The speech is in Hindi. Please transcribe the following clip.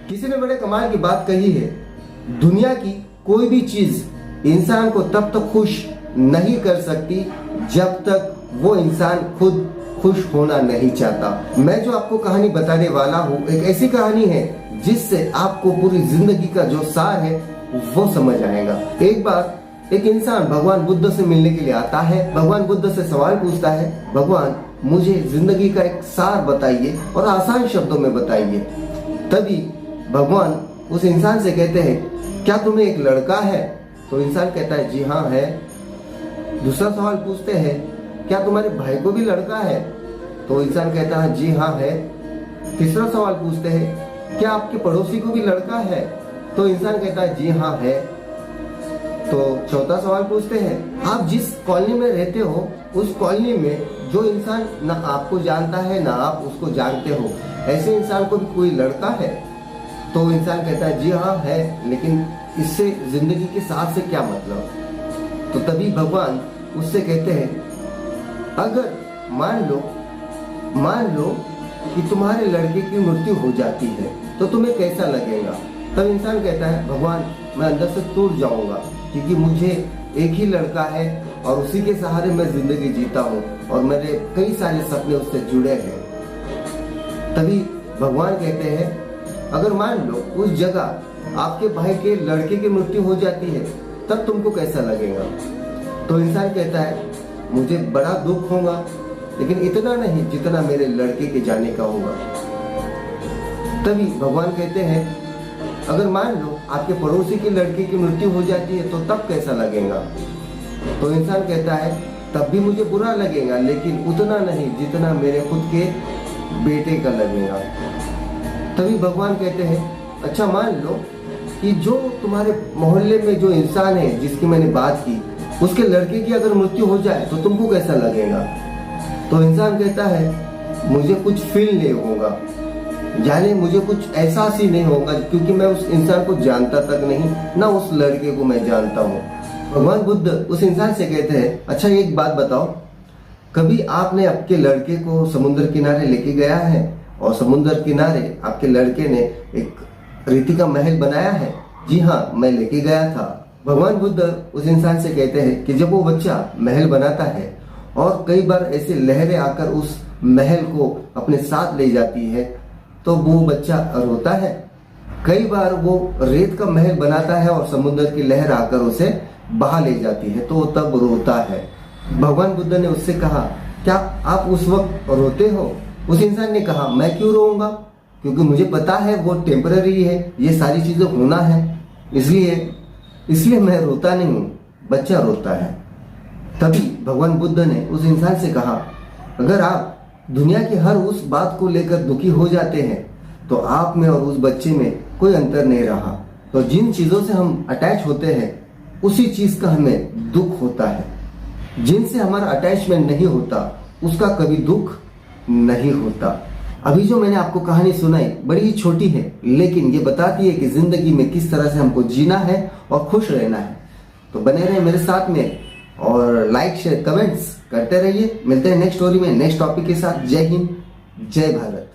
किसी ने बड़े कमाल की बात कही है, दुनिया की कोई भी चीज इंसान को तब तक खुश नहीं कर सकती जब तक वो इंसान खुद खुश होना नहीं चाहता। मैं जो आपको कहानी बताने वाला हूँ एक ऐसी कहानी है जिससे आपको पूरी जिंदगी का जो सार है वो समझ आएगा। एक बार एक इंसान भगवान बुद्ध से मिलने के लिए आता है। भगवान बुद्ध से सवाल पूछता है, भगवान मुझे जिंदगी का एक सार बताइए और आसान शब्दों में बताइए। तभी भगवान उस इंसान से कहते हैं, क्या तुम्हें एक लड़का है? तो इंसान कहता है, जी हाँ है। दूसरा सवाल पूछते हैं, क्या तुम्हारे भाई को भी लड़का है? तो इंसान कहता है, जी हाँ है। तीसरा सवाल पूछते हैं, क्या आपके पड़ोसी को भी लड़का है? तो इंसान कहता है, जी हाँ है। तो चौथा सवाल पूछते हैं, आप जिस कॉलोनी में रहते हो उस कॉलोनी में जो इंसान ना आपको जानता है ना आप उसको जानते हो, ऐसे इंसान को भी कोई लड़का है? तो इंसान कहता है, जी हाँ है, लेकिन इससे जिंदगी के साथ से क्या मतलब? तो तभी भगवान उससे कहते हैं, अगर मान लो कि तुम्हारे लड़के की मृत्यु हो जाती है तो तुम्हें कैसा लगेगा? तब इंसान कहता है, भगवान मैं अंदर से टूट जाऊंगा क्योंकि मुझे एक ही लड़का है और उसी के सहारे मैं जिंदगी जीता हूँ और मेरे कई सारे सपने उससे जुड़े हैं। तभी भगवान कहते हैं, अगर मान लो उस जगह आपके भाई के लड़के की मृत्यु हो जाती है तब तुमको कैसा लगेगा? तो इंसान कहता है, मुझे बड़ा दुख होगा लेकिन इतना नहीं जितना मेरे लड़के के जाने का होगा। तभी भगवान कहते हैं, अगर मान लो आपके पड़ोसी के लड़के की मृत्यु हो जाती है तो तब कैसा लगेगा? तो इंसान कहता है, तब भी मुझे बुरा लगेगा लेकिन उतना नहीं जितना मेरे खुद के बेटे का लगेगा। तभी भगवान कहते हैं, अच्छा मान लो कि जो तुम्हारे मोहल्ले में जो इंसान है जिसकी मैंने बात की उसके लड़के की अगर मृत्यु हो जाए तो तुमको कैसा लगेगा? तो इंसान कहता है, मुझे कुछ फील नहीं होगा, यानी मुझे कुछ एहसास ही नहीं होगा क्योंकि मैं उस इंसान को जानता तक नहीं, ना उस लड़के को मैं जानता हूँ। भगवान बुद्ध उस इंसान से कहते हैं, अच्छा एक बात बताओ, कभी आपने आपके लड़के को समुद्र किनारे लेके गया है और समुद्र किनारे आपके लड़के ने एक रीति का महल बनाया है? जी हाँ, मैं लेके गया था। भगवान बुद्ध उस इंसान से कहते हैं कि जब वो बच्चा महल बनाता है और कई बार ऐसे लहरें आकर उस महल को अपने साथ ले जाती है तो वो बच्चा रोता है। कई बार वो रेत का महल बनाता है और समुद्र की लहर आकर उसे बहा ले जाती है तो वो तब रोता है। भगवान बुद्ध ने उससे कहा, क्या आप उस वक्त रोते हो? उस इंसान ने कहा, मैं क्यों रोऊंगा, क्योंकि मुझे पता है वो टेम्पररी है, ये सारी चीजें होना है, इसलिए मैं रोता नहीं हूँ, बच्चा रोता है। तभी भगवान बुद्ध ने उस इंसान से कहा, अगर आप दुनिया की हर उस बात को लेकर दुखी हो जाते हैं तो आप में और उस बच्चे में कोई अंतर नहीं रहा। तो जिन चीजों से हम अटैच होते हैं उसी चीज का हमें दुख होता है, जिनसे हमारा अटैचमेंट नहीं होता उसका कभी दुख नहीं होता। अभी जो मैंने आपको कहानी सुनाई बड़ी ही छोटी है लेकिन ये बताती है कि जिंदगी में किस तरह से हमको जीना है और खुश रहना है। तो बने रहे मेरे साथ में और लाइक शेयर कमेंट्स करते रहिए। मिलते हैं नेक्स्ट स्टोरी में नेक्स्ट टॉपिक के साथ। जय हिंद, जय भारत।